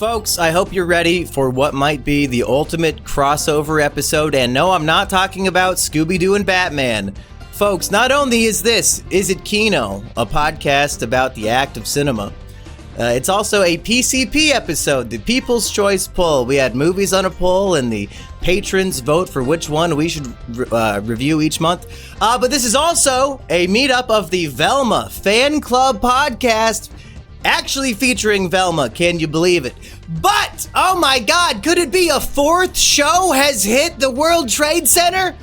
Folks, I hope you're ready for what might be the ultimate crossover episode. And no, I'm not talking about Scooby-Doo and Batman. Folks, not only is it Kino, a podcast about the act of cinema, it's also a PCP episode, the People's Choice Poll. We had movies on a poll, and the patrons vote for which one we should review each month. But this is also a meetup of the Velma Fan Club podcast, actually featuring Velma. Can you believe it? But, oh my God, could it be a fourth show has hit the World Trade Center?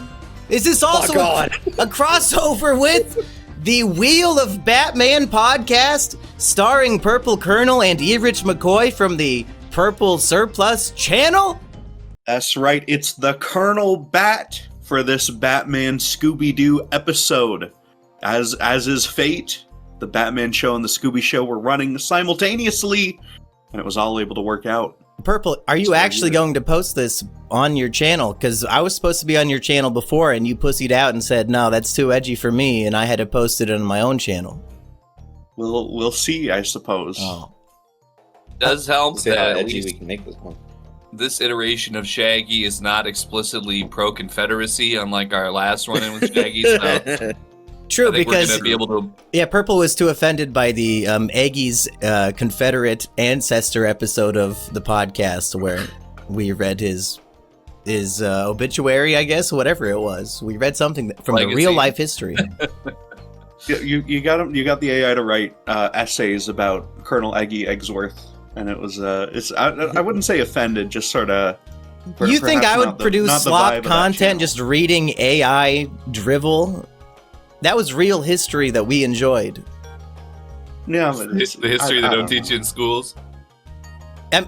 Is this also a crossover with the Wheel of Batman podcast, starring Purple Colonel and Erich McCoy from the Purple Surplus channel? That's right, it's the Colonel Bat for this Batman Scooby-Doo episode. As is fate, the Batman show and the Scooby show were running simultaneously, and it was all able to work out. Purple, are you actually going to post this on your channel? Because I was supposed to be on your channel before, and you pussied out and said, no, that's too edgy for me, and I had to post it on my own channel. We'll see, I suppose. Oh. Does help See how that edgy we can make this one. this iteration of Shaggy is not explicitly pro-Confederacy, unlike our last one with Shaggy. So True, I think because we're gonna be able to. Yeah, Purple was too offended by the Eggy's Confederate ancestor episode of the podcast where we read his obituary, I guess, whatever it was. We read something from the real life history. You got the AI to write essays about Colonel Eggy Eggsworth, and it was I wouldn't say offended, just sort of. You think I would produce slop content just reading AI drivel? That was real history that we enjoyed. Yeah, but The history they don't teach you in schools.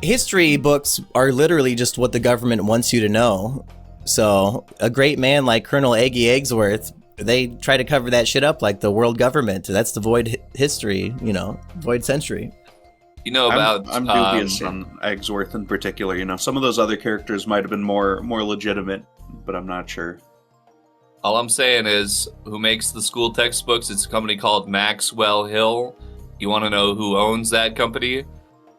History books are literally just what the government wants you to know. So a great man like Colonel Eggy Eggsworth, they try to cover that shit up like the world government. That's the void history, void century. You know about. I'm dubious on Eggsworth in particular. Some of those other characters might have been more legitimate, but I'm not sure. All I'm saying is, who makes the school textbooks? It's a company called Maxwell Hill. You want to know who owns that company?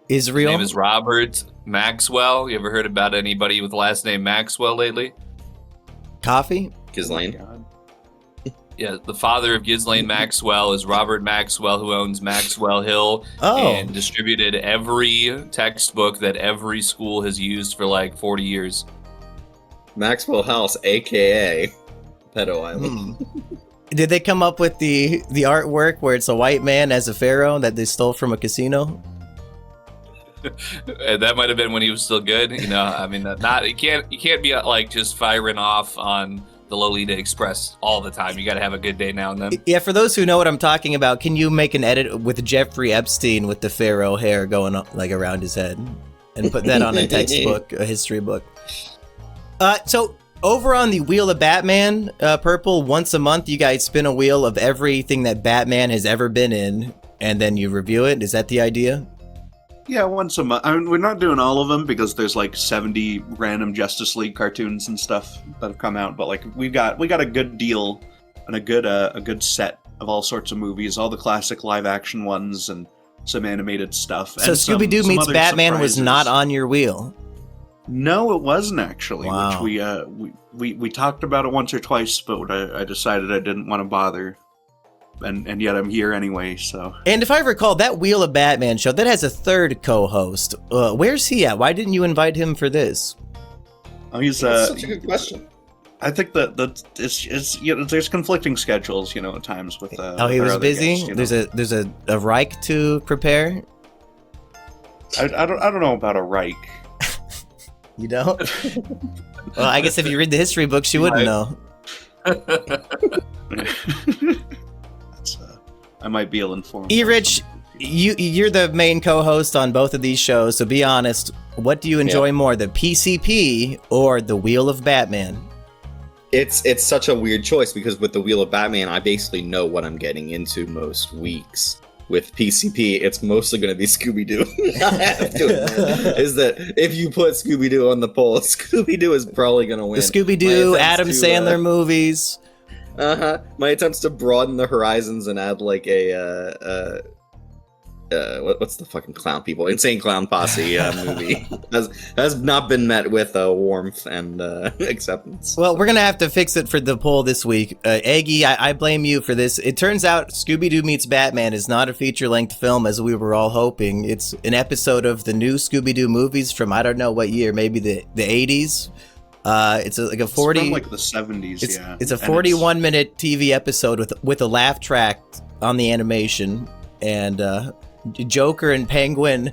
Israel? His name is Robert Maxwell. You ever heard about anybody with the last name Maxwell lately? Coffee? Ghislaine. Yeah, the father of Ghislaine Maxwell is Robert Maxwell, who owns Maxwell Hill and distributed every textbook that every school has used for like 40 years. Maxwell House, a.k.a. Pedo Island. Did they come up with the artwork where it's a white man as a pharaoh that they stole from a casino? That might have been when he was still good. You can't be like just firing off on the Lolita Express all the time. You got to have a good day now and then. Yeah, for those who know what I'm talking about, can you make an edit with Jeffrey Epstein with the pharaoh hair going like around his head and put that on a textbook, a history book? So over on the Wheel of Batman, Purple, once a month you guys spin a wheel of everything that Batman has ever been in, and then you review it. Is that the idea? Yeah, once a month. I mean, we're not doing all of them because there's like 70 random Justice League cartoons and stuff that have come out. But like we got a good deal and a good set of all sorts of movies, all the classic live action ones and some animated stuff. So and Scooby-Doo meets Batman was not on your wheel. No, it wasn't actually. Wow. Which we talked about it once or twice, but I decided I didn't want to bother. And yet I'm here anyway, so. And if I recall, that Wheel of Batman show, that has a third co-host. Where's he at? Why didn't you invite him for this? Oh, he's That's such a good question. I think that it's there's conflicting schedules, at times with. He was busy. Guests, There's a Reich to prepare. I don't know about a Reich. You don't? Well, I guess if you read the history books, you wouldn't know. I might be ill-informed. Erich, you're the main co-host on both of these shows, so be honest. What do you enjoy more, the PCP or the Wheel of Batman? It's such a weird choice because with the Wheel of Batman, I basically know what I'm getting into most weeks. With PCP, it's mostly going to be Scooby-Doo. I have to admit, is that if you put Scooby-Doo on the poll, Scooby-Doo is probably going to win. The Scooby-Doo, Adam Sandler movies. My attempts to broaden the horizons and add like a what's the fucking clown people? Insane Clown Posse movie has not been met with warmth and acceptance. Well, we're gonna have to fix it for the poll this week. Eggy, I blame you for this. It turns out Scooby-Doo Meets Batman is not a feature-length film as we were all hoping. It's an episode of the new Scooby-Doo movies from I don't know what year, maybe the 80s. It's like a 40. It's from like the 70s. It's a 41-minute TV episode with a laugh track on the animation, and Joker and Penguin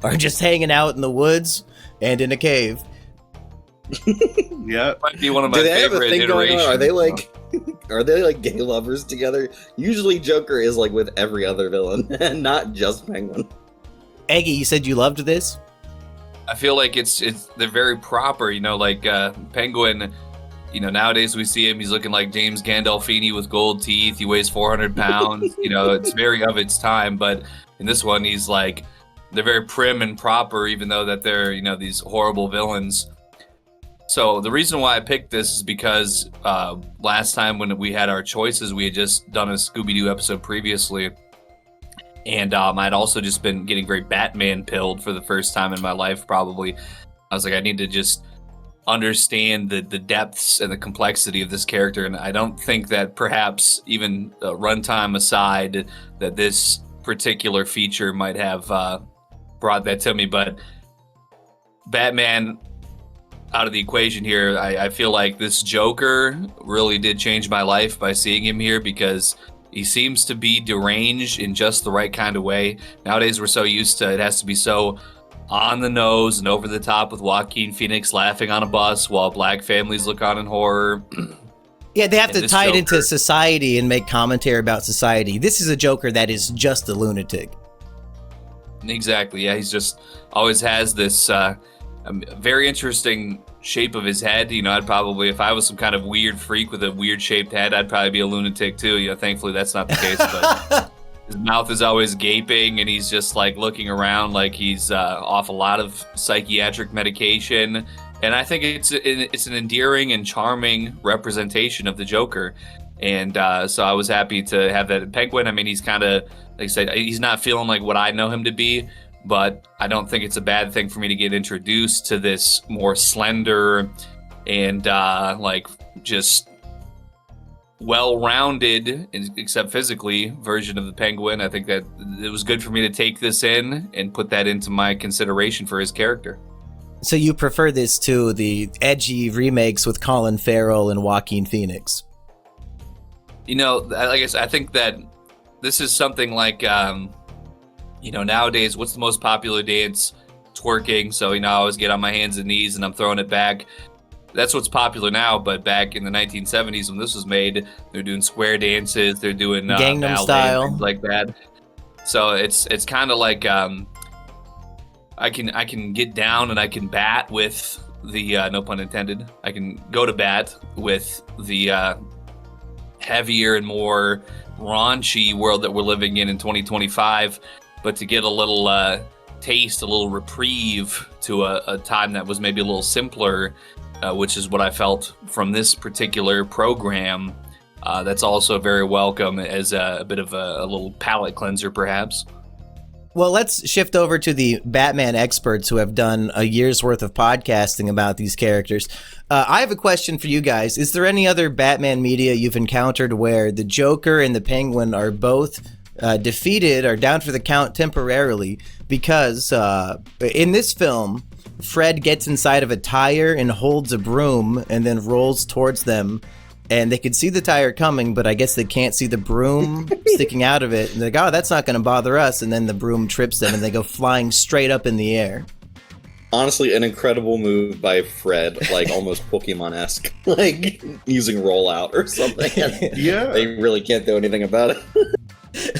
are just hanging out in the woods and in a cave. Yeah, might be one of my Do they have a favorite thing going on? iterations. Are they like gay lovers together? Usually Joker is like with every other villain, and not just Penguin. Eggy, you said you loved this? I feel like they're very proper, like Penguin. Nowadays we see him, he's looking like James Gandolfini with gold teeth. He weighs 400 pounds. It's very of its time. But in this one, they're very prim and proper, even though that they're, these horrible villains. So the reason why I picked this is because last time when we had our choices, we had just done a Scooby-Doo episode previously. And I'd also just been getting very Batman-pilled for the first time in my life, probably. I was like, I need to just understand the depths and the complexity of this character. And I don't think that perhaps even runtime aside, that this particular feature might have brought that to me. But Batman out of the equation here, I feel like this Joker really did change my life by seeing him here, because he seems to be deranged in just the right kind of way. Nowadays, we're so used to it has to be so on the nose and over the top, with Joaquin Phoenix laughing on a bus while black families look on in horror. Yeah, they have to tie it into Joker, society and make commentary about society. This is a Joker that is just a lunatic. Exactly. Yeah, he's just always has this very interesting shape of his head. I'd probably, if I was some kind of weird freak with a weird shaped head, I'd probably be a lunatic too. Thankfully that's not the case, but his mouth is always gaping and he's just like looking around like he's off a lot of psychiatric medication. And I think it's an endearing and charming representation of the Joker. And so I was happy to have that in Penguin. I mean, he's kind of, like I said, he's not feeling like what I know him to be, but I don't think it's a bad thing for me to get introduced to this more slender and just well-rounded, except physically, version of the Penguin. I think that it was good for me to take this in and put that into my consideration for his character. So you prefer this to the edgy remakes with Colin Farrell and Joaquin Phoenix? Like I said, I think that this is something like, nowadays, what's the most popular dance? Twerking. So, I always get on my hands and knees and I'm throwing it back. That's what's popular now, but back in the 1970s when this was made, they're doing square dances, they're doing Gangnam ballet, Style, things like that. So it's kind of like I can get down and I can bat with the no pun intended. I can go to bat with the heavier and more raunchy world that we're living in 2025, but to get a little taste, a little reprieve to a time that was maybe a little simpler, which is what I felt from this particular program. That's also very welcome as a bit of a little palate cleanser, perhaps. Well, let's shift over to the Batman experts who have done a year's worth of podcasting about these characters. I have a question for you guys. Is there any other Batman media you've encountered where the Joker and the Penguin are both defeated or down for the count temporarily? Because in this film, Fred gets inside of a tire and holds a broom and then rolls towards them. And they could see the tire coming, but I guess they can't see the broom sticking out of it. And they're like, oh, that's not going to bother us. And then the broom trips them and they go flying straight up in the air. Honestly, an incredible move by Fred, like almost Pokemon-esque, like using rollout or something. Yeah. They really can't do anything about it.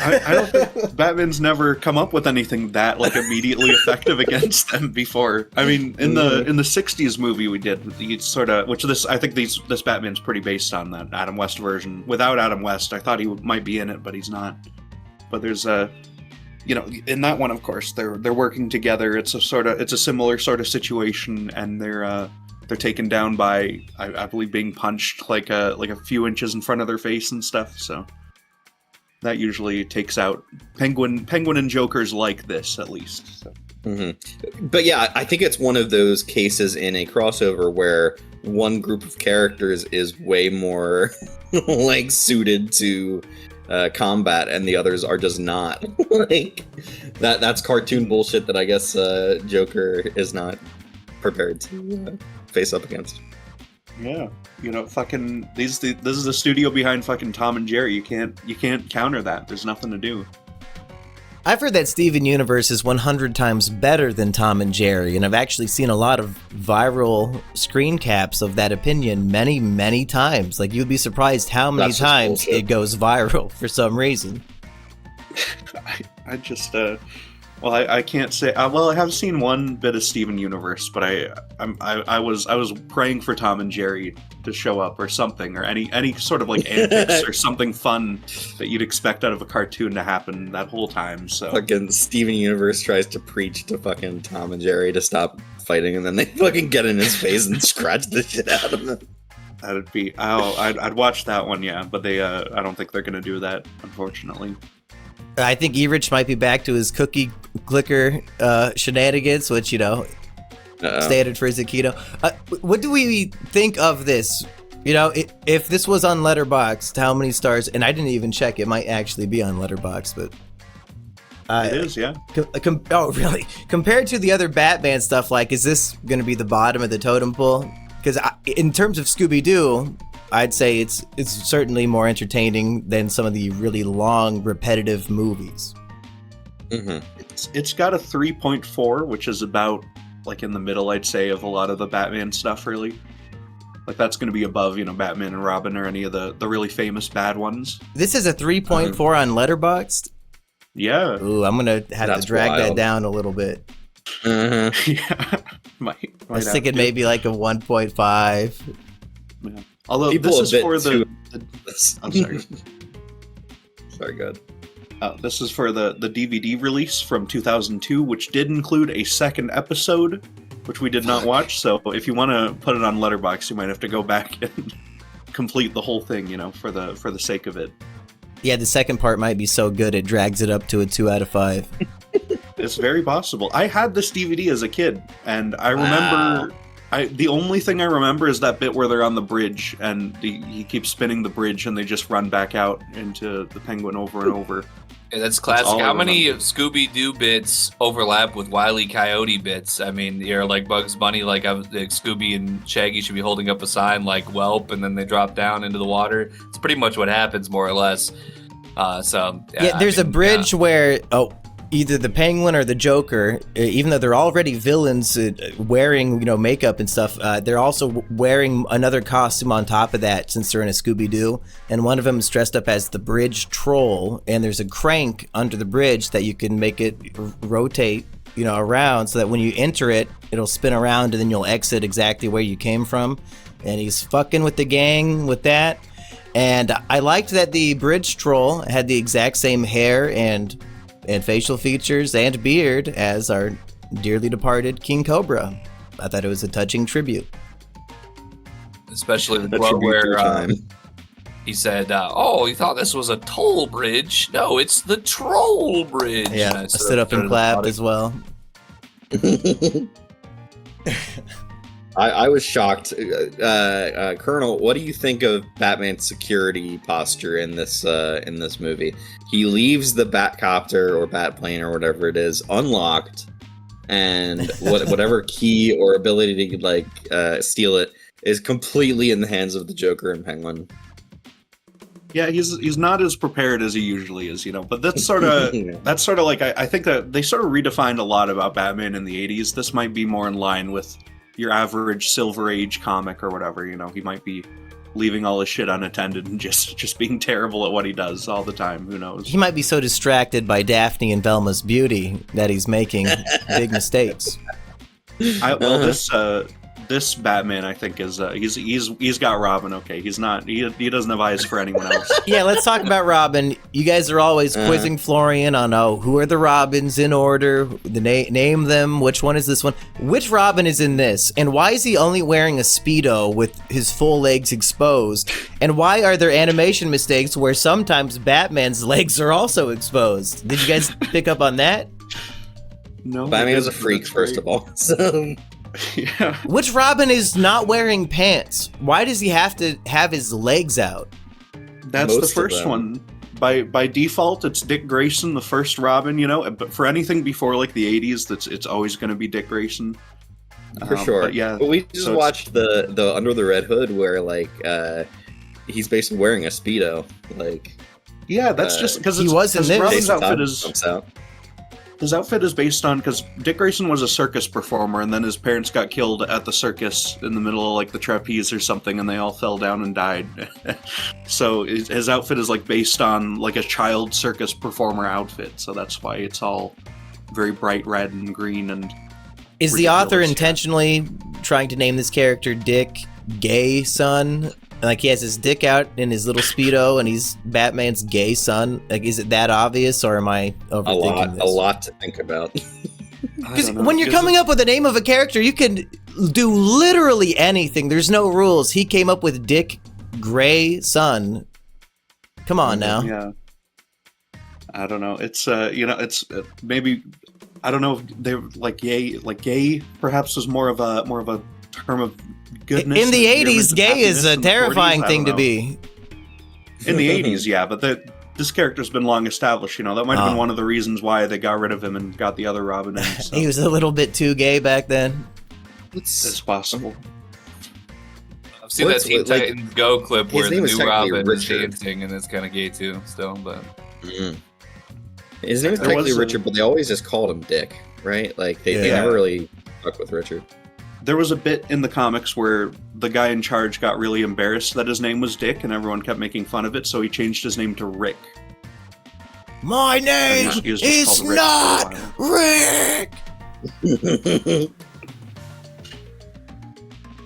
I don't think Batman's never come up with anything that like immediately effective against them before. I mean, in the 60s movie we did, I think this Batman's pretty based on that Adam West version. Without Adam West, I thought he might be in it, but he's not. But there's in that one, of course, they're working together. It's a similar sort of situation, and they're taken down by I believe being punched like a few inches in front of their face and stuff. So. that usually takes out Penguin and Joker's like this, at least. So. Mm-hmm. But yeah, I think it's one of those cases in a crossover where one group of characters is way more like suited to combat, and the others are just not. Like that's cartoon bullshit that I guess Joker is not prepared to face up against. Yeah, fucking this is the studio behind fucking Tom and Jerry. You can't counter that. There's nothing to do. I've heard that Steven Universe is 100 times better than Tom and Jerry, and I've actually seen a lot of viral screen caps of that opinion many, many times. Like, you'd be surprised how many times it goes viral for some reason. I just, I can't say. Well, I have seen one bit of Steven Universe, but I was praying for Tom and Jerry to show up or something, or any sort of like antics or something fun that you'd expect out of a cartoon to happen that whole time. So fucking Steven Universe tries to preach to fucking Tom and Jerry to stop fighting, and then they fucking get in his face and scratch the shit out of him. That'd be. I'd watch that one, yeah. But they, I don't think they're gonna do that, unfortunately. I think Erich might be back to his cookie clicker shenanigans, which, standard for his kino. What do we think of this? If this was on Letterboxd, how many stars? And I didn't even check. It might actually be on Letterboxd, but... it is, yeah. Oh, really? Compared to the other Batman stuff, like, is this going to be the bottom of the totem pole? Because in terms of Scooby-Doo, I'd say it's certainly more entertaining than some of the really long, repetitive movies. Mm-hmm. It's got a 3.4, which is about like in the middle, I'd say, of a lot of the Batman stuff. Really, like that's going to be above, Batman and Robin or any of the really famous bad ones. This is a 3.4 on Letterboxd. Yeah. Ooh, I'm gonna have to drag that down a little bit. Mm-hmm. Yeah. I was thinking maybe like a 1.5. Yeah. Although this is for the I'm sorry. Sorry, go ahead. This is for the DVD release from 2002, which did include a second episode, which we did not watch. So if you want to put it on Letterboxd, you might have to go back and complete the whole thing, for the sake of it. Yeah, the second part might be so good it drags it up to a 2 out of 5. It's very possible. I had this DVD as a kid, and I remember... the only thing I remember is that bit where they're on the bridge, and he keeps spinning the bridge, and they just run back out into the Penguin over and over. Yeah, that's classic. How many Scooby-Doo bits overlap with Wile E. Coyote bits? I mean, you're like Bugs Bunny, like Scooby and Shaggy should be holding up a sign like "Welp," and then they drop down into the water. It's pretty much what happens, more or less. There's a bridge where either the Penguin or the Joker, even though they're already villains wearing, makeup and stuff, they're also wearing another costume on top of that since they're in a Scooby-Doo. And one of them is dressed up as the bridge troll, and there's a crank under the bridge that you can make it rotate, around so that when you enter it, it'll spin around and then you'll exit exactly where you came from. And he's fucking with the gang with that. And I liked that the bridge troll had the exact same hair and facial features and beard as our dearly departed King Cobra. I thought it was a touching tribute. Especially the quote where he said, you thought this was a toll bridge? No, it's the troll bridge. Yeah, I stood up and clapped as well. I was shocked. Colonel, what do you think of Batman's security posture in this movie? He leaves the Batcopter or Batplane or whatever it is unlocked, and whatever key or ability to steal it is completely in the hands of the Joker and Penguin. Yeah, he's not as prepared as he usually is, But that's sort of like I think that they sort of redefined a lot about Batman in the 80s. This might be more in line with your average Silver Age comic or whatever, he might be leaving all his shit unattended and just being terrible at what he does all the time. Who knows? He might be so distracted by Daphne and Velma's beauty that he's making big mistakes. This Batman, I think, is he's got Robin. Okay, he's not. He doesn't have eyes for anyone else. Yeah, let's talk about Robin. you guys are always quizzing Florian on who are the Robins in order, name them, which one is this one, which Robin is in this, and why is he only wearing a Speedo with his full legs exposed, and why are there animation mistakes where sometimes Batman's legs are also exposed? Did you guys pick up on that? No. Batman is a freak, first of all. So. Yeah. Which Robin is not wearing pants? Why does he have to have his legs out? That's Most the first one. By default, it's Dick Grayson, the first Robin, you know. But for anything before like the '80s, it's always going to be Dick Grayson. For sure. But we just watched the Under the Red Hood where like he's basically wearing a Speedo. Like, yeah, that's just because he was in this. Robin's outfit his outfit is based on, because Dick Grayson was a circus performer, and then his parents got killed at the circus in the middle of like the trapeze or something, and they all fell down and died. So his outfit is like based on like a child circus performer outfit, so that's why it's all very bright red and green. And is the author intentionally trying to name this character Dick Gay Son? Like he has his dick out in his little Speedo and he's Batman's gay son? Like, is it that obvious, or am I overthinking this? A lot to think about. Because when you're coming up with the name of a character, you can do literally anything. There's no rules. He came up with Dick Gray Son. Come on now. Yeah. I don't know. It's it's maybe, I don't know if they're like gay perhaps was more of a term of goodness. In the 80s, gay is a terrifying thing to be. In the 80s, yeah, but this character's been long established, you know. That might have been one of the reasons why they got rid of him and got the other Robin in. So. He was a little bit too gay back then. It's possible. I've seen that Teen Titans Go clip where the new Robin is Richard. dancing, and it's kind of gay too, still, but... His name is technically Richard, but they always just called him Dick, right? Like, they never really stuck with Richard. There was a bit in the comics where the guy in charge got really embarrassed that his name was Dick, and everyone kept making fun of it, so he changed his name to Rick. My name is not Rick!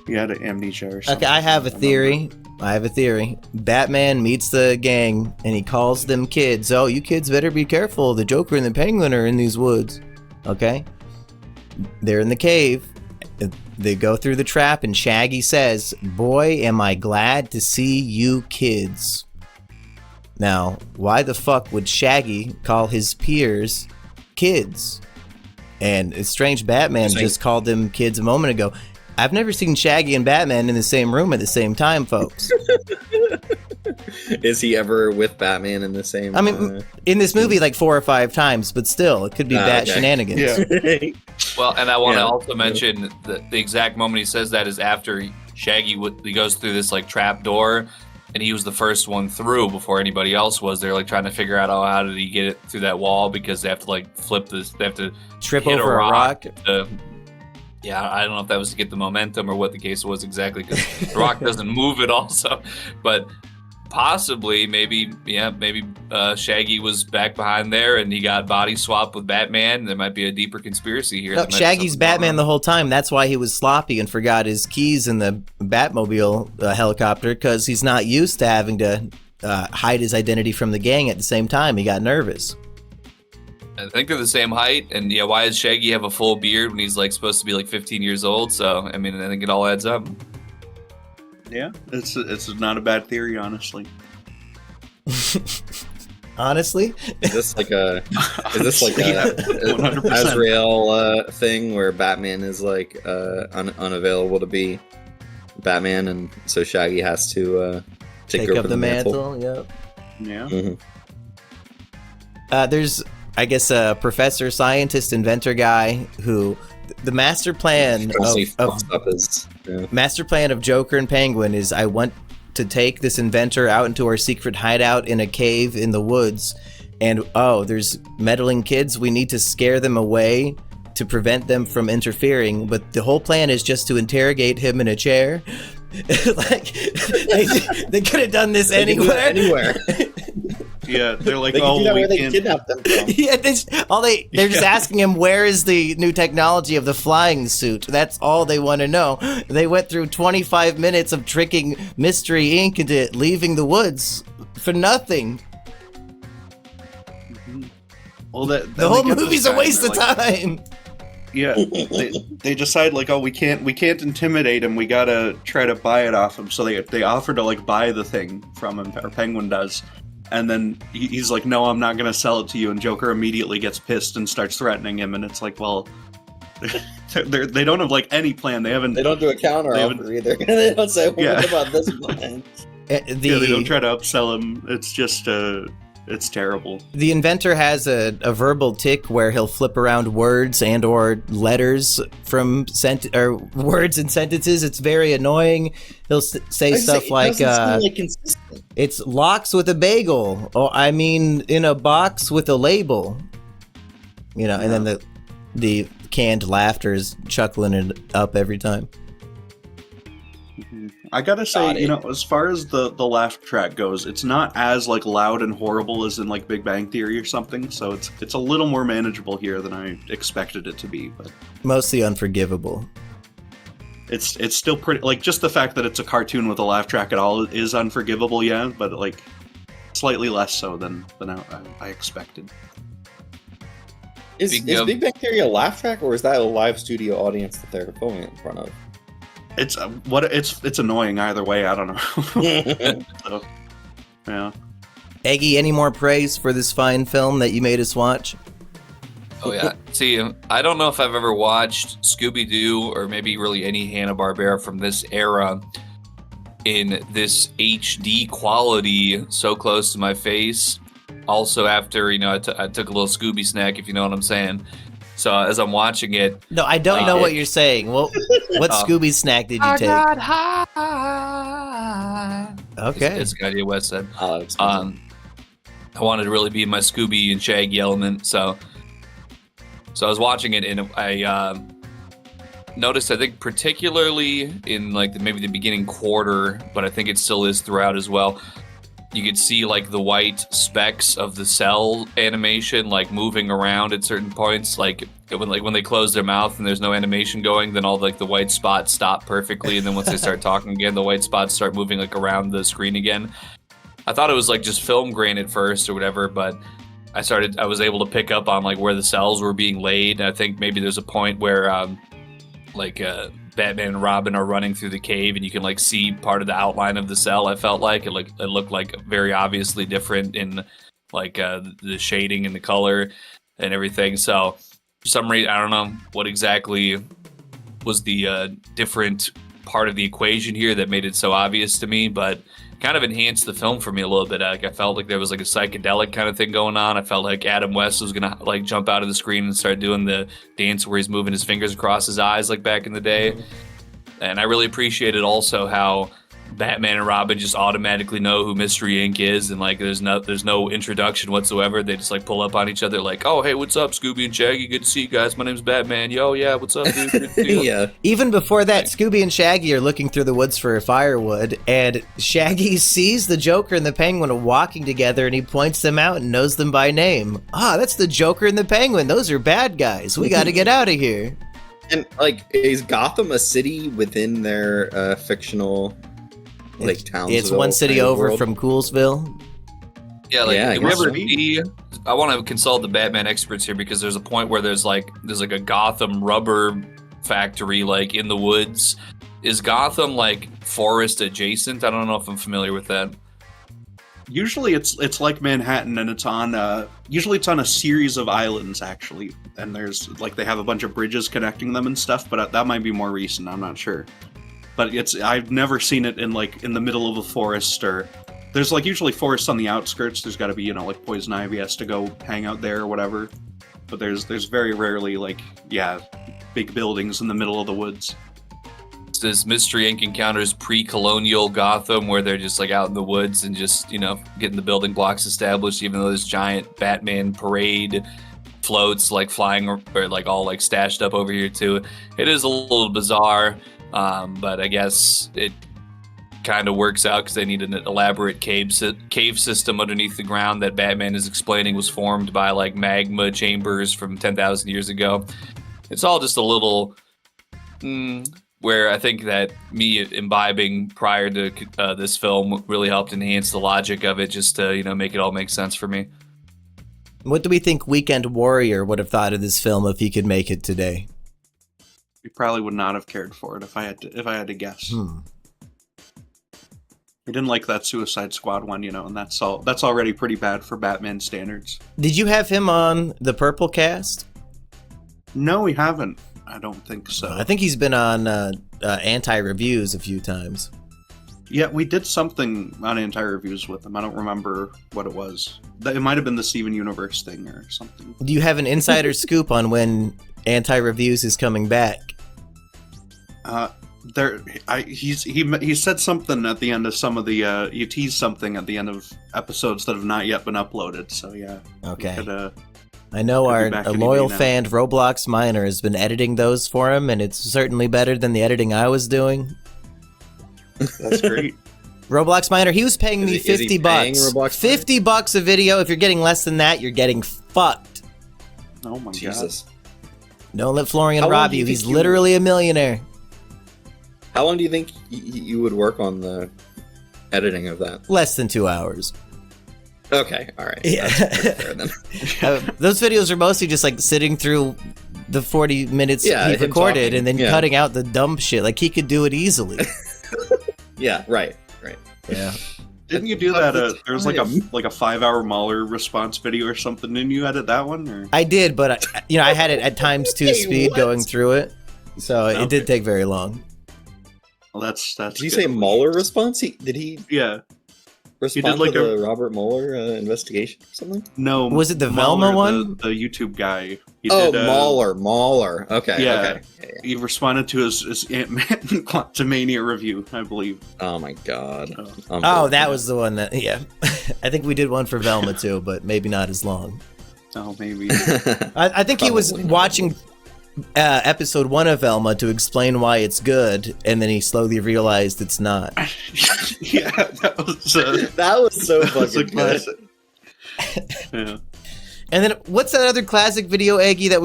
He had amnesia or something. Okay, I have a theory. Batman meets the gang, and he calls them kids. Oh, you kids better be careful. The Joker and the Penguin are in these woods. Okay? They're in the cave. They go through the trap, and Shaggy says, "Boy, am I glad to see you kids." Now, why the fuck would Shaggy call his peers kids? And it's strange Batman just called them kids a moment ago. I've never seen Shaggy and Batman in the same room at the same time, folks. Is he ever with Batman in the same... I mean, in this movie, like 4 or 5 times, but still, it could be Bat shenanigans. Yeah. Well, and I want to also mention that the exact moment he says that is after Shaggy he goes through this like trap door, and he was the first one through before anybody else was. They're like trying to figure out, how did he get it through that wall, because they have to like flip this, they have to trip over a rock. Yeah, I don't know if that was to get the momentum or what the case was exactly, because the rock doesn't move at all. So, but possibly, maybe Shaggy was back behind there and he got body swapped with Batman. There might be a deeper conspiracy here. No, Shaggy's Batman the whole time. That's why he was sloppy and forgot his keys in the Batmobile helicopter, because he's not used to having to hide his identity from the gang at the same time. He got nervous. I think they're the same height, and yeah, why does Shaggy have a full beard when he's like supposed to be like 15 years old? So I mean, I think it all adds up. Yeah, it's not a bad theory, honestly. Honestly, is this like a Azrael thing where Batman is like unavailable to be Batman, and so Shaggy has to take over the mantle? Yep. Yeah. Mm-hmm. There's, I guess, a professor, scientist, inventor guy who the master plan of Joker and Penguin is, I want to take this inventor out into our secret hideout in a cave in the woods, and there's meddling kids. We need to scare them away to prevent them from interfering, but the whole plan is just to interrogate him in a chair. Like they could have done this anywhere. Yeah, they're like, they kidnap them from. Yeah, they're just asking him, where is the new technology of the flying suit? That's all they want to know. They went through 25 minutes of tricking Mystery Inc. into leaving the woods for nothing. Well, the whole movie's a waste of time. Yeah, they decide like, oh, we can't intimidate him. We gotta try to buy it off him. So they offer to like buy the thing from him, or Penguin does, and then he's like, no, I'm not gonna sell it to you. And Joker immediately gets pissed and starts threatening him. And it's like, well, they don't have like any plan. They don't do a counter offer either. They don't say, what about this plan? They don't try to upsell him. It's just it's terrible. The inventor has a verbal tick where he'll flip around words and or letters from words and sentences. It's very annoying. He'll say stuff like, consistent. It's locks with a bagel. Oh, I mean, in a box with a label. You know, and then the canned laughter is chuckling it up every time. I gotta say, as far as the laugh track goes, it's not as like loud and horrible as in like Big Bang Theory or something. So it's a little more manageable here than I expected it to be. But mostly unforgivable. It's still pretty, like, just the fact that it's a cartoon with a laugh track at all is unforgivable, yeah. But like slightly less so than I expected. Is Big Bang Theory a laugh track, or is that a live studio audience that they're filming it in front of? It's annoying either way. I don't know. So, yeah. Eggy, any more praise for this fine film that you made us watch? Oh yeah. See, I don't know if I've ever watched Scooby-Doo or maybe really any Hanna-Barbera from this era in this HD quality so close to my face. Also, after I took a little Scooby snack, if you know what I'm saying. So as I'm watching it, no, I don't know what you're saying. Well, what Scooby snack did you take? I got high. Okay, it's Kanye West said. I wanted to really be in my Scooby and Shaggy element, so I was watching it, and I noticed, I think particularly in like maybe the beginning quarter, but I think it still is throughout as well. You could see like the white specks of the cell animation like moving around at certain points. Like when they close their mouth and there's no animation going, then all like the white spots stop perfectly, and then once they start talking again, the white spots start moving like around the screen again. I thought it was like just film grain at first or whatever, but I was able to pick up on like where the cells were being laid. And I think maybe there's a point where Batman and Robin are running through the cave, and you can like see part of the outline of the cell. I felt like it looked like very obviously different in like the shading and the color and everything. So for some reason, I don't know what exactly was the different part of the equation here that made it so obvious to me, but kind of enhanced the film for me a little bit. Like I felt like there was like a psychedelic kind of thing going on. I felt like Adam West was gonna like jump out of the screen and start doing the dance where he's moving his fingers across his eyes like back in the day. And I really appreciated also how Batman and Robin just automatically know who Mystery Inc. is, and like there's no introduction whatsoever. They just like pull up on each other like, oh hey, what's up, Scooby and Shaggy? Good to see you guys. My name's Batman. Yo, yeah, what's up, dude? Good to see you. Yeah. Even before that, Scooby and Shaggy are looking through the woods for firewood, and Shaggy sees the Joker and the Penguin walking together, and he points them out and knows them by name. That's the Joker and the Penguin. Those are bad guys. We got to get out of here. And like, is Gotham a city within their fictional? Like Townsville, it's one city over from Coolsville. Yeah, like I want to consult the Batman experts here, because there's a point where there's like a Gotham rubber factory like in the woods. Is Gotham like forest adjacent? I don't know if I'm familiar with that. Usually it's like Manhattan, and it's on usually it's on a series of islands actually, and there's like they have a bunch of bridges connecting them and stuff. But that might be more recent. I'm not sure. But I've never seen it in the middle of a forest, or there's like usually forests on the outskirts. There's got to be like Poison Ivy has to go hang out there or whatever. But there's very rarely big buildings in the middle of the woods. This Mystery Inc. encounters pre-colonial Gotham, where they're just like out in the woods and just getting the building blocks established, even though there's giant Batman parade floats like flying or like all like stashed up over here too. It is a little bizarre. But I guess it kind of works out because they need an elaborate cave system underneath the ground that Batman is explaining was formed by like magma chambers from 10,000 years ago. It's all just a little where I think that me imbibing prior to this film really helped enhance the logic of it, just to make it all make sense for me. What do we think Weekend Warrior would have thought of this film if he could make it today? He probably would not have cared for it if I had to guess. He didn't like that Suicide Squad one, and that's already pretty bad for Batman standards. Did you have him on the Purple Cast? No, we haven't. I don't think so. I think he's been on Anti-Reviews a few times. Yeah, we did something on Anti-Reviews with him. I don't remember what it was. It might have been the Steven Universe thing or something. Do you have an insider scoop on when Anti-Reviews is coming back? He said something at the end of some of the you teased something at the end of episodes that have not yet been uploaded. So yeah. Okay. I know our loyal fan Roblox Miner has been editing those for him, and it's certainly better than the editing I was doing. That's great. Roblox Miner, he was paying me $50. $50 a video. If you're getting less than that, you're getting fucked. Oh my Jesus. God. Don't let Florian rob you. He's literally a millionaire. How long do you think you would work on the editing of that? Less than 2 hours. Okay, all right. Yeah. Fair then. Those videos are mostly just like sitting through the 40 minutes he recorded and then cutting out the dumb shit. Like he could do it easily. Yeah, right. Yeah. Didn't you do that? There was like a 5-hour Mahler response video or something. Didn't you edit that one? Or? I did, but I had it at times 2 speed going through it, so it did take very long. Well, that's. Did you say Mueller response? Did he? Yeah. Respond to the Robert Mueller investigation or something? No. Was it the Velma one? The YouTube guy. Mueller. Okay. Yeah. Okay. He responded to his Ant-Man Quantumania review, I believe. Oh my God. That was the one that. Yeah. I think we did one for Velma too, but maybe not as long. Oh, maybe. I think he was watching episode 1 of Velma to explain why it's good, and then he slowly realized it's not. Yeah, that was so fucking good. Yeah. And then what's that other classic video, Eggy, that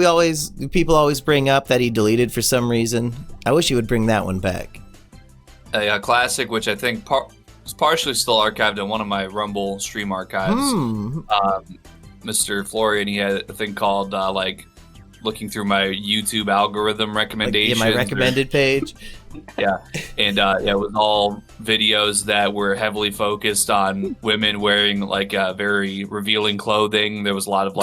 people always bring up that he deleted for some reason? I wish he would bring that one back. A classic, which I think is partially still archived in one of my Rumble stream archives. Mr. Florian, he had a thing called looking through my YouTube algorithm recommendations. My recommended page. Yeah, and it was all videos that were heavily focused on women wearing very revealing clothing. There was a lot of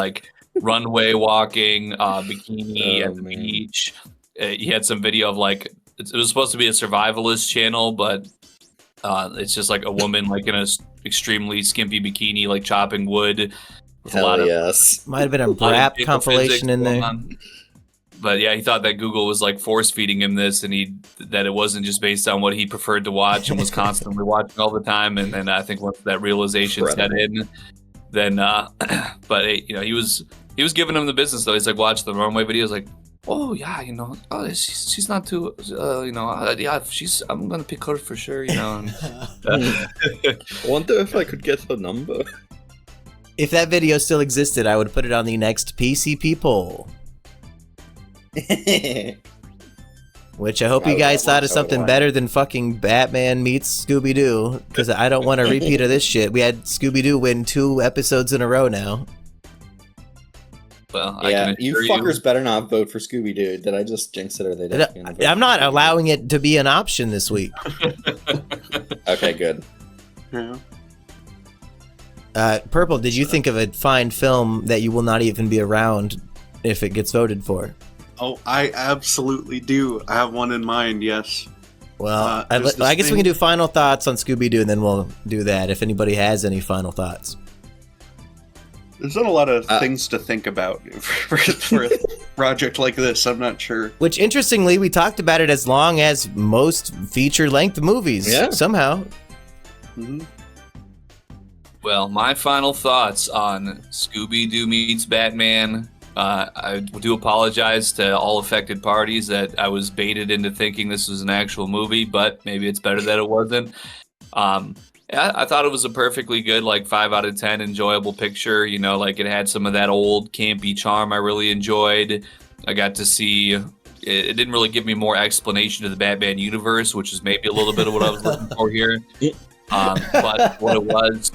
runway walking, bikini at the beach. He had some video of it was supposed to be a survivalist channel, but it's just a woman in a extremely skimpy bikini chopping wood. With a lot of might have been a rap compilation in there. But yeah, he thought that Google was force feeding him this, and that it wasn't just based on what he preferred to watch and was constantly watching all the time. And I think once that realization set in, then but he was giving him the business though. He's watch the runway videos, oh yeah, she's not too, yeah, I'm gonna pick her for sure, Wonder if I could get her number. If that video still existed, I would put it on the next PCP poll. Which I hope you guys thought of something better than fucking Batman meets Scooby-Doo, because I don't want a repeat of this shit. We had Scooby-Doo win 2 episodes in a row now. Well, yeah, you fuckers better not vote for Scooby-Doo. Did I just jinx it, or they didn't? I'm not allowing it to be an option this week. Okay, good. Yeah. Purple, did you think of a fine film that you will not even be around if it gets voted for? Oh, I absolutely do. I have one in mind, yes. Well, I guess we can do final thoughts on Scooby-Doo, and then we'll do that if anybody has any final thoughts. There's not a lot of things to think about for a project like this. I'm not sure. Which, interestingly, we talked about it as long as most feature-length movies, somehow. Mm-hmm. Well, my final thoughts on Scooby-Doo meets Batman. I do apologize to all affected parties that I was baited into thinking this was an actual movie, but maybe it's better that it wasn't. I thought it was a perfectly good, 5 out of 10 enjoyable picture. It had some of that old campy charm I really enjoyed. I got to see, it didn't really give me more explanation of the Batman universe, which is maybe a little bit of what I was looking for here. But what it was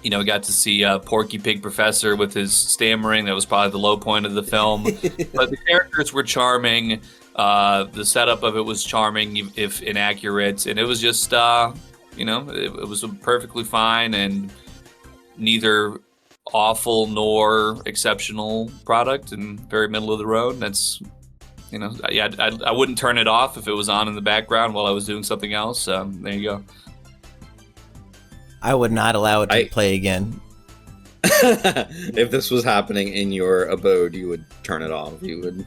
You know, got to see Porky Pig Professor with his stammering. That was probably the low point of the film. But the characters were charming. The setup of it was charming, if inaccurate. And it was just, you know, it was a perfectly fine and neither awful nor exceptional product, and very middle of the road. That's, you know, yeah, I wouldn't turn it off if it was on in the background while I was doing something else. There you go. I would not allow it to play again. If this was happening in your abode, you would turn it off. You would.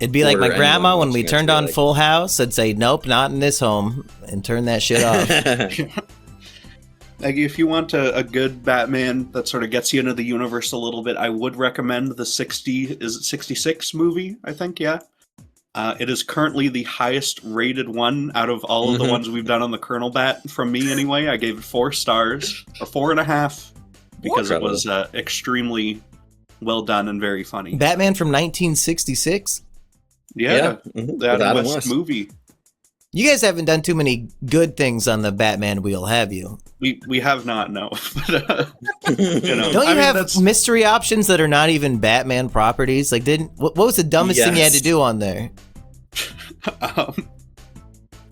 It'd be like my grandma when we turned on Full House. I'd say, "Nope, not in this home," and turn that shit off. Eggy, if you want a good Batman that sort of gets you into the universe a little bit, I would recommend the 66 movie, I think, yeah. It is currently the highest rated one out of all of the ones we've done on the Colonel Bat, from me anyway. I gave it 4 stars, or 4.5, because it was extremely well done and very funny. Batman from 1966? Yeah. The Adam West movie. You guys haven't done too many good things on the Batman wheel, have you? We have not, no. But, you know, don't you have mystery options that are not even Batman properties? Like, what was the dumbest thing you had to do on there? I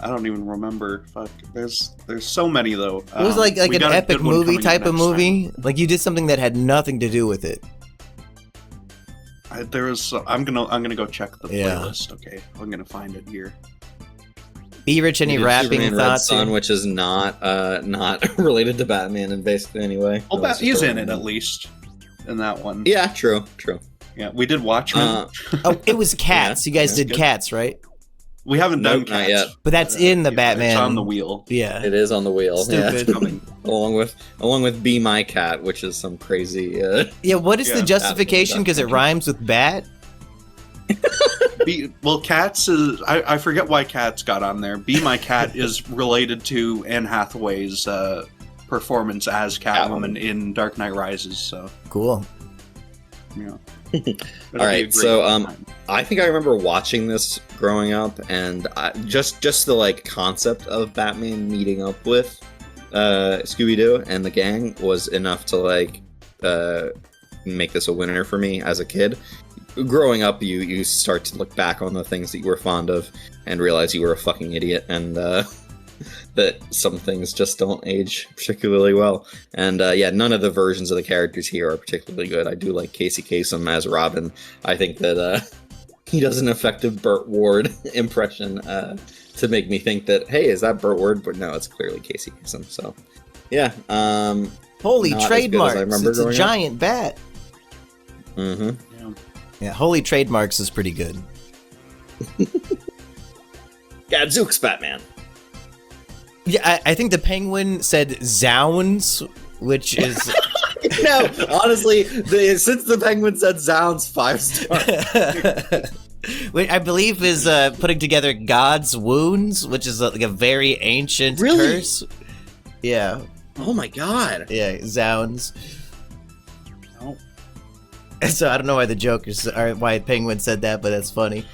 don't even remember. Fuck, there's so many though. It was like an epic movie type of movie. Like you did something that had nothing to do with it. I'm gonna go check the playlist. Okay, I'm gonna find it here. Be Rich, any rapping Superman thoughts? Red Son, which is not related to Batman in basically any way. Well, he's in it at least in that one. Yeah, true. Yeah, we did Watchmen. It was Cats. You guys did good. Cats, right? We haven't done Cats yet, but that's in the Batman. It's on the wheel. Yeah, it is on the wheel. Stupid. Yeah. along with Be My Cat, which is some crazy. Yeah, what is the justification? Because it rhymes with bat. Cats is. I forget why Cats got on there. Be My Cat is related to Anne Hathaway's performance as Catwoman in Dark Knight Rises. So cool. Yeah. All right, so I think I remember watching this growing up, and just the concept of Batman meeting up with Scooby-Doo and the gang was enough to make this a winner for me as a kid. Growing up, you start to look back on the things that you were fond of and realize you were a fucking idiot, and that some things just don't age particularly well. And none of the versions of the characters here are particularly good. I do like Casey Kasem as Robin. I think that he does an effective Burt Ward impression to make me think that, hey, is that Burt Ward? But no, it's clearly Casey Kasem. So, yeah. Holy trademarks! It's a giant bat. Mm-hmm. Yeah, Holy Trademarks is pretty good. Gadzooks Batman. Yeah, I think the Penguin said Zounds, which is... No, honestly, since the Penguin said Zounds, 5 stars. Which I believe is putting together God's Wounds, which is like a very ancient curse. Yeah. Oh my god. Yeah, Zounds. Oh. So I don't know why the Joker's or why Penguin said that, but that's funny.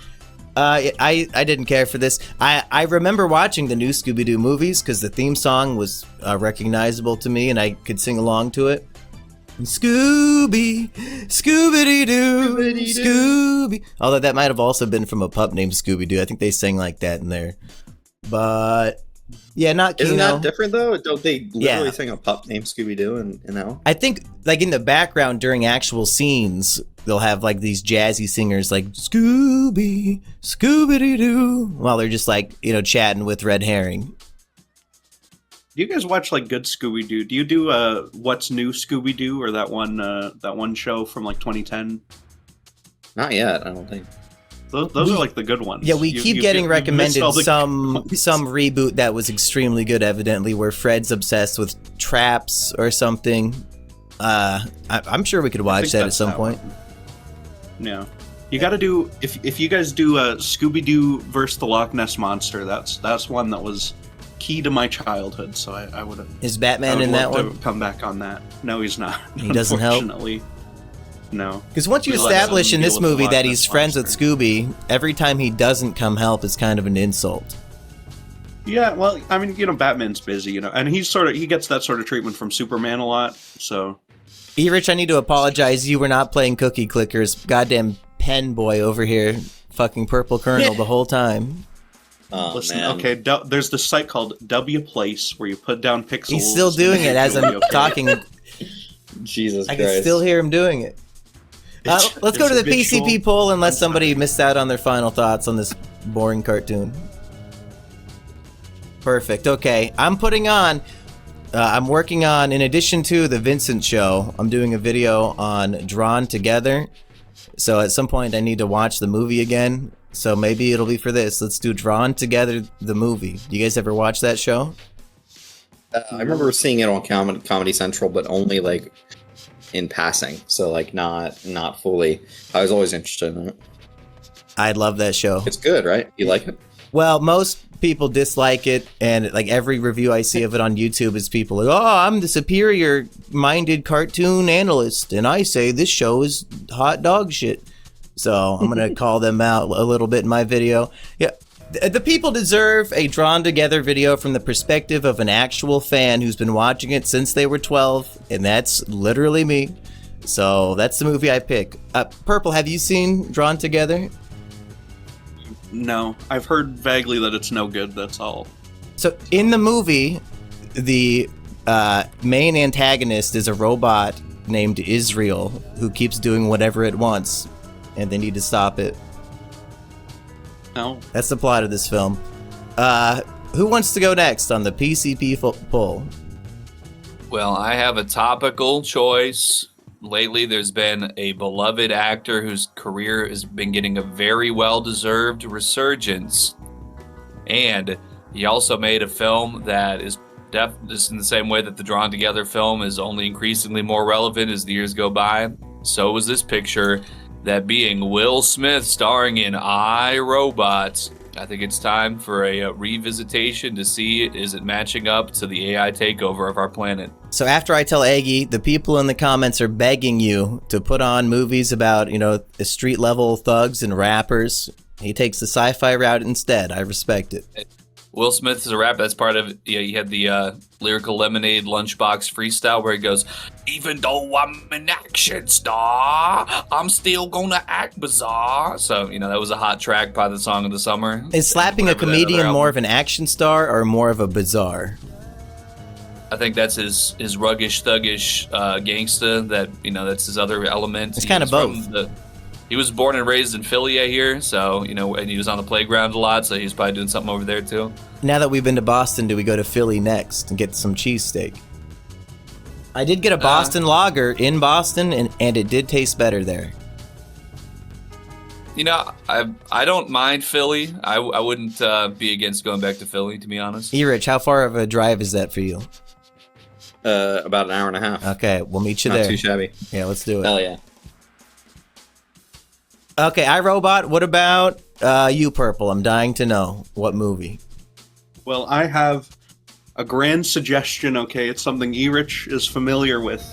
I didn't care for this. I remember watching the new Scooby-Doo movies because the theme song was recognizable to me and I could sing along to it. Scooby, Scooby-Doo, Scooby. Although that might have also been from a pup named Scooby-Doo. I think they sang like that in there. But yeah, not Kino. Isn't that different though? Don't they literally sing a pup named Scooby-Doo in that? I think like in the background during actual scenes, they'll have like these jazzy singers like Scooby, Scooby-Doo, while they're just like, chatting with Red Herring. Do you guys watch like good Scooby-Doo? Do you do What's New Scooby-Doo or that one show from like 2010? Not yet, I don't think. Those are like the good ones. Yeah, we keep getting recommended some reboot that was extremely good, evidently, where Fred's obsessed with traps or something. I'm sure we could watch that at some point. Yeah. You got to do if you guys do Scooby-Doo versus the Loch Ness Monster. That's one that was key to my childhood. So I would have. Is Batman in that one? Come back on that. No, he's not. He doesn't help. No. Because once you establish in this movie that he's friends with Scooby, every time he doesn't come help is kind of an insult. Yeah, well, I mean, Batman's busy, and he gets that sort of treatment from Superman a lot, so. E-Rich, I need to apologize. You were not playing Cookie Clickers. Goddamn pen boy over here, fucking Purple Colonel the whole time. Oh, Listen, man. okay, there's this site called W Place where you put down pixels. He's still doing it as I'm talking. Jesus I Christ. can still hear him doing it. Let's go to the PCP poll unless somebody missed out on their final thoughts on this boring cartoon. Perfect. Okay, I'm working on, in addition to the Vincent show, I'm doing a video on Drawn Together. So at some point I need to watch the movie again. So maybe it'll be for this. Let's do Drawn Together, the movie. You guys ever watch that show? I remember seeing it on Comedy Central, but only like in passing. So like not fully. I was always interested in it. I love that show. It's good, right? You like it? Well, most people dislike it, and like every review I see of it on YouTube is people like, oh, I'm the superior-minded cartoon analyst, and I say this show is hot dog shit. So I'm going to call them out a little bit in my video. Yeah, the people deserve a drawn-together video from the perspective of an actual fan who's been watching it since they were 12, and that's literally me. So that's the movie I pick. Purple, have you seen Drawn Together? No, I've heard vaguely that it's no good, that's all. So in the movie, the main antagonist is a robot named Israel who keeps doing whatever it wants, and they need to stop it. No. That's the plot of this film. Who wants to go next on the PCP poll? Well, I have a topical choice. Lately, there's been a beloved actor whose career has been getting a very well-deserved resurgence. And he also made a film that is just in the same way that the Drawn Together film is only increasingly more relevant as the years go by. So was this picture, that being Will Smith starring in I, Robot. I think it's time for a revisitation to see, is it matching up to the AI takeover of our planet? So after I tell Eggy, the people in the comments are begging you to put on movies about, street level thugs and rappers. He takes the sci-fi route instead. I respect it. Will Smith is a rapper. That's part of it. Yeah, he had the Lyrical Lemonade Lunchbox freestyle where he goes, even though I'm an action star, I'm still gonna act bizarre. So, that was a hot track by the song of the summer. Is slapping a comedian more of an action star or more of a bizarre? I think that's his ruggish, thuggish gangsta. That's his other element. It's kind of both. He was born and raised in Philly, I hear, so, and he was on the playground a lot, so he's probably doing something over there, too. Now that we've been to Boston, do we go to Philly next and get some cheesesteak? I did get a Boston lager in Boston, and it did taste better there. I don't mind Philly. I wouldn't be against going back to Philly, to be honest. E-Rich, how far of a drive is that for you? About an hour and a half. Okay, we'll meet you there. Not too shabby. Yeah, let's do it. Hell yeah. Okay, iRobot, what about you, Purple? I'm dying to know. What movie? Well, I have a grand suggestion, okay? It's something E-Rich is familiar with.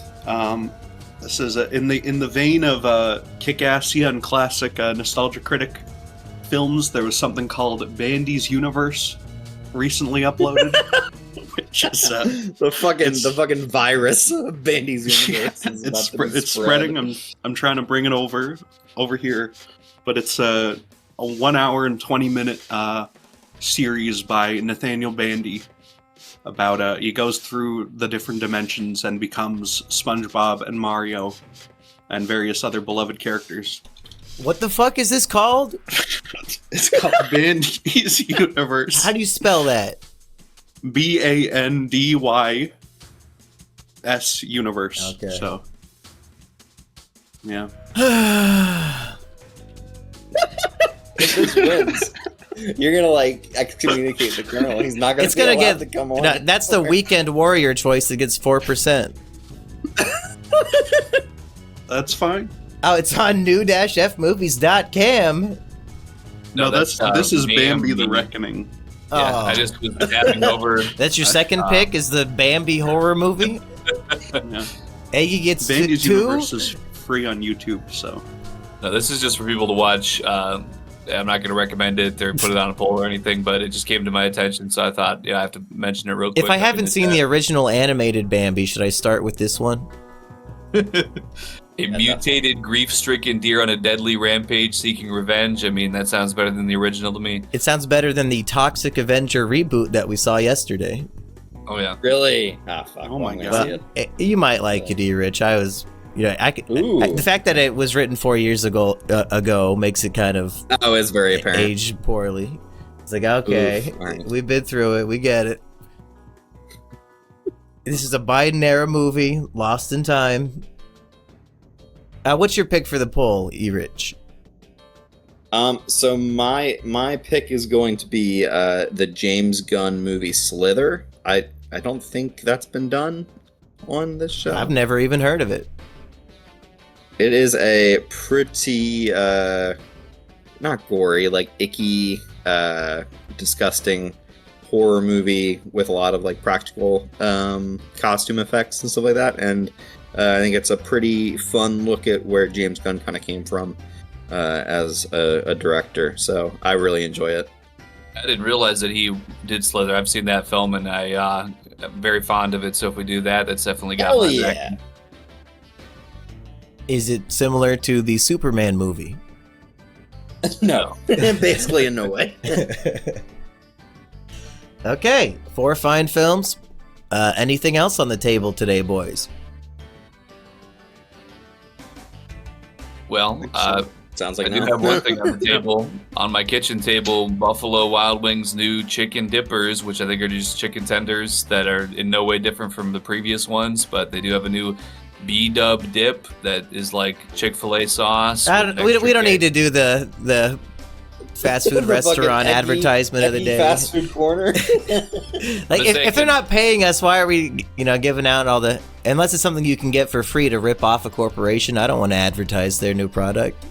This is in the vein of kick-ass-y classic Nostalgia Critic films. There was something called Bandy's Universe recently uploaded. Which is the fucking virus of Bandy's Universe. It's spreading. I'm trying to bring it over here, but it's a 1 hour and 20 minute series by Nathaniel Bandy about he goes through the different dimensions and becomes SpongeBob and Mario and various other beloved characters. What the fuck is this called? It's called Bandy's Universe. How do you spell that? BANDYS Universe. Okay. So, yeah. If this wins, you're gonna excommunicate the Colonel. He's not gonna. It's gonna get to come on. No, that's the Weekend Warrior choice that gets 4%. That's fine. Oh, it's on new-fmovies.com. No, this is Bambi the Reckoning. Yeah, I just was tapping over. That's your second pick, is the Bambi horror movie? Yeah. Eggy gets Bandy's 2? Universe is free on YouTube, so. No, this is just for people to watch I'm not going to recommend it or put it on a poll or anything, but it just came to my attention, so I thought, I have to mention it real quick. If I haven't seen the original animated Bambi, should I start with this one? A mutated, grief-stricken deer on a deadly rampage seeking revenge. I mean, that sounds better than the original to me. It sounds better than the Toxic Avenger reboot that we saw yesterday. Oh, yeah. Really? Ah, fuck. Oh, my God. You might like it, E-Rich. I was... the fact that it was written 4 years ago makes it kind of it's very apparent. Aged poorly. It's like, okay, right. We've been through it. We get it. This is a Biden era movie, lost in time. What's your pick for the poll, E-Rich? So my pick is going to be the James Gunn movie Slither. I don't think that's been done on this show. I've never even heard of it. It is a pretty not gory, like icky, disgusting horror movie with a lot of like practical costume effects and stuff like that, and I think it's a pretty fun look at where James Gunn kind of came from as a director, so I really enjoy it. I didn't realize that he did Slither. I've seen that film, and I'm very fond of it, so if we do that, that's definitely got my back. Is it similar to the Superman movie? No. Basically in no way. Okay, 4 fine films. Anything else on the table today, boys? Well, sounds like I do have one thing on the table. On my kitchen table, Buffalo Wild Wings new chicken dippers, which I think are just chicken tenders that are in no way different from the previous ones, but they do have a new B-dub dip that is like Chick-fil-A sauce. We don't need to do the fast food restaurant advertisement of the day. Fast food corner. Like if they're not paying us, why are we giving out all the, unless it's something you can get for free to rip off a corporation? I don't want to advertise their new product.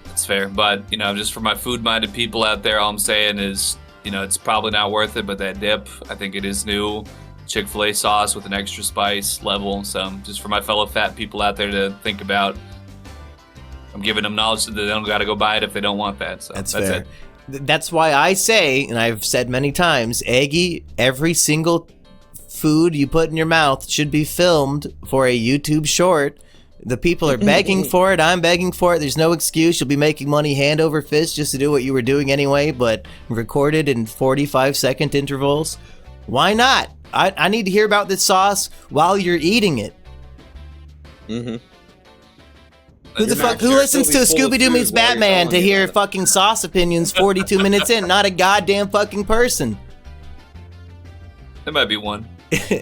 That's fair, but just for my food-minded people out there, all I'm saying is it's probably not worth it, but that dip, I think it is new Chick-fil-A sauce with an extra spice level. So just for my fellow fat people out there to think about, I'm giving them knowledge that they don't got to go buy it if they don't want that. So that's fair. It. That's why I say, and I've said many times, Eggy, every single food you put in your mouth should be filmed for a YouTube short. The people are begging for it. I'm begging for it. There's no excuse. You'll be making money hand over fist just to do what you were doing anyway, but recorded in 45-second intervals. Why not? I need to hear about this sauce while you're eating it. Mm-hmm. Who listens to Scooby-Doo meets Batman to hear fucking sauce opinions 42 minutes in? Not a goddamn fucking person. There might be one.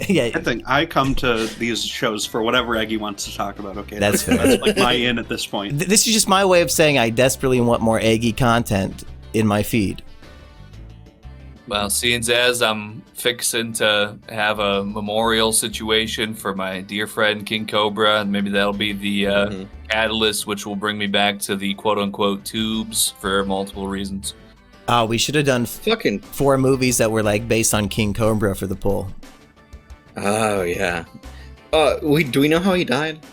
Yeah. I think I come to these shows for whatever Eggy wants to talk about. Okay, that's fair. That's like my in at this point. This is just my way of saying I desperately want more Eggy content in my feed. Well, seeing as I'm fixing to have a memorial situation for my dear friend King Cobra, and maybe that'll be the catalyst which will bring me back to the quote-unquote tubes for multiple reasons. Oh, we should have done 4 movies that were like based on King Cobra for the poll. Oh, yeah. Do we know how he died?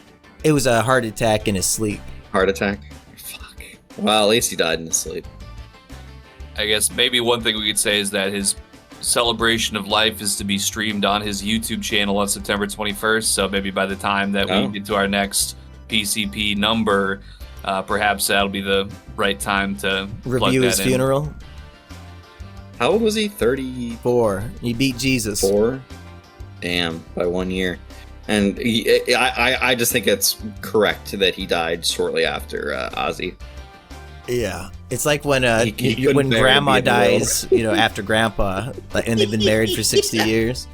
It was a heart attack in his sleep. Heart attack? Fuck. Well, at least he died in his sleep. I guess maybe one thing we could say is that his celebration of life is to be streamed on his YouTube channel on September 21st. So maybe by the time that we get to our next PCP number, perhaps that'll be the right time to review his funeral. How old was he? 34. He beat Jesus. 4? Damn, by 1 year. And I just think it's correct that he died shortly after Ozzy. Yeah, it's like when when grandma dies, after grandpa, and they've been married for 60 years.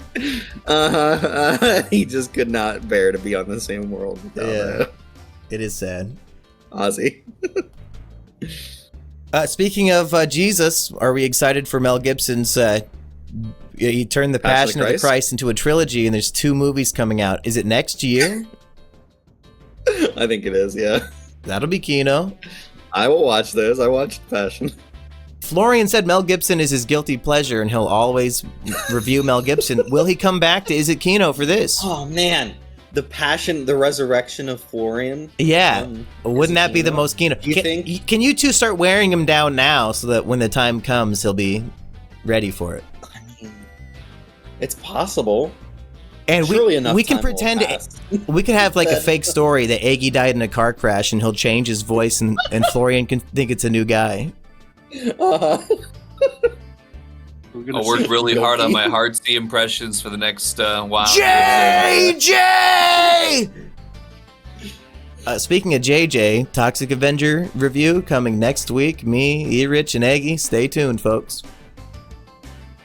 He just could not bear to be on the same world. Yeah, it is sad. Ozzy. Speaking of Jesus, are we excited for Mel Gibson's? He turned the Passion of the Christ into a trilogy, and there's 2 movies coming out. Is it next year? I think it is. Yeah, that'll be kino. I will watch those. I watched Passion. Florian said Mel Gibson is his guilty pleasure, and he'll always review Mel Gibson. Will he come back to Is It Kino for this? Oh, man. the passion, the resurrection of Florian. Yeah, wouldn't that be the most kino? You think? Can you two start wearing him down now so that when the time comes, he'll be ready for it? I mean, it's possible. And Surely enough we can time will pretend pass. we could have like a fake story that Eggy died in a car crash and he'll change his voice and Florian can think it's a new guy. Uh-huh. I'll work really hard on my hard C impressions for the next while. JJ! Speaking of JJ, Toxic Avenger review coming next week. Me, E-Rich, and Eggy. Stay tuned, folks.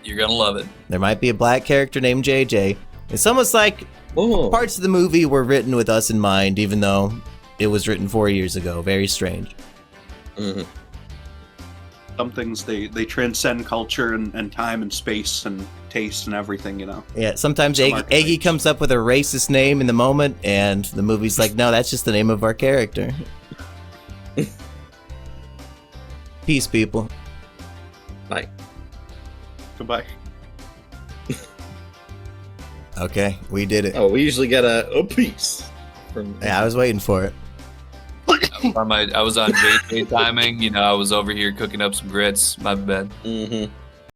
You're gonna love it. There might be a black character named JJ. It's almost like parts of the movie were written with us in mind, even though it was written 4 years ago. Very strange. Mm-hmm. Some things they transcend culture and time and space and taste and everything, you know. Yeah, sometimes Eggy comes up with a racist name in the moment, and the movie's like, no, that's just the name of our character. Peace, people. Bye. Goodbye. Okay, we did it. Oh, we usually get a piece. Yeah, I was waiting for it. I was on JJ timing. You know, I was over here cooking up some grits. My bad. Mm-hmm.